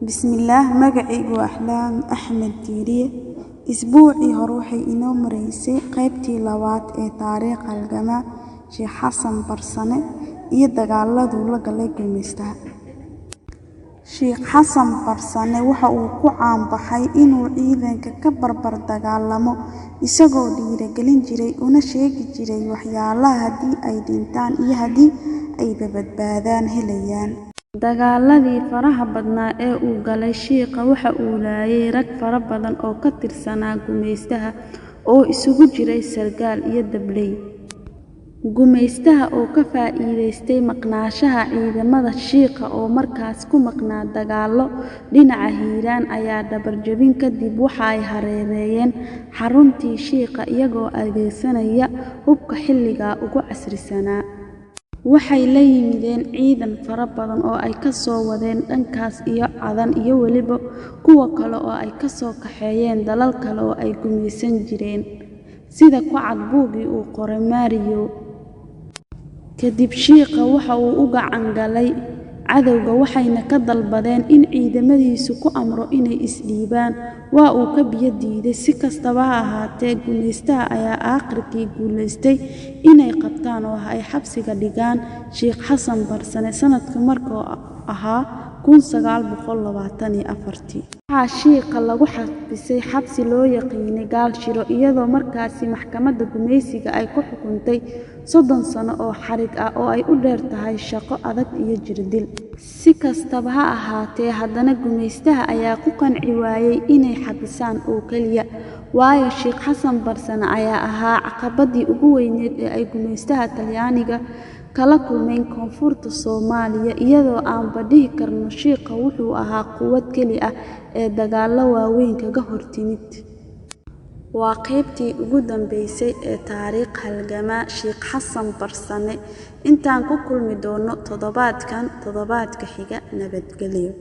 Bismillah, magacaygu waa Axlaam Axmed Diiriye. Isbuucii hore waxay inoo maraysay qaybtii labaad ee taariikh halgamaa Sheekh Xasan Barsane iyo dagaaladuu la galay gumeystaha. Sheekh Xasan Barsane waxa uu ku caanbaxay inuu ciidanka ka barbar dagaalamo isagoo dhiirigelin jiray una sheegi jiray waxyaalaha haddii ay dhintaan iyo haddii ay badbaadaan helayaan. Dagaaladii faraha badnaa ee uu galay Sheekha waxa uu laayay rag fara badan oo ka tirsanaa gumeystaha oo isugu jiray sargaal iyo dabley. Gumeystaha oo ka faa'iideystay maqnaanshaha ciidamada Sheekha oo markaas ku maqnaa dagaallo dhinaca Hiiraan ayaa dabar jabin kadib waxa ay hareereeyeen xaruntii Sheekha iyagoo adeegsanaya hubka xilligaa ugu casrisanaa. Waxay la yimideen ciidan fara badan oo ay ka soo wadeen dhankaas iyo Cadan iyo weliba kuwa kale oo ay ka soo kaxeeyeen dalal kale oo ay gumeysan jireen sida ku cad buuggii uu qoray Mario. Kadib Sheekha waxa uu u gacan galay cadowga waxayna ka dalbadeen in ciidamadiisu ku amro inay isdhiibaan. Waa uu ka biyo diiday. Si kastaba ha ahaatee, gumeystaha ayaa aakhirkii guuleystay inay qabtaan oo ay xabsiga dhigaan Sheekh Xasan Barsane sanadka markuu ahaa 1924. Waxaa Sheekha lagu xabisay xabsi loo yaqiinay Gaal Shiro iyadoo markaasi maxkamadda gumeysiga ay ku xukuntay 30 sano oo xarig ah oo ay u dheer tahay shaqo adag iyo jirdil. Si kastaba ha ahaatee, haddana gumeystaha ayaa ku qanci waayay inay xabisaan oo kaliya, waayo Sheekh Xasan Barsane ayaa ahaa caqabadii ugu weyneed ee ay gumeystaha Talyaaniga kala kulmeen koonfurta Soomaaliya iyadoo aanba dhihi karno Sheekha wuxuu ahaa quwad keli ah ee dagaallo waaweyn kaga hortimid. Waa qaybtii ugu dambeysay ee taariikh halgamaa Sheekh Xasan Barsane. Intaan ku kulmi doono toddobaadka xiga, nabadgelyo.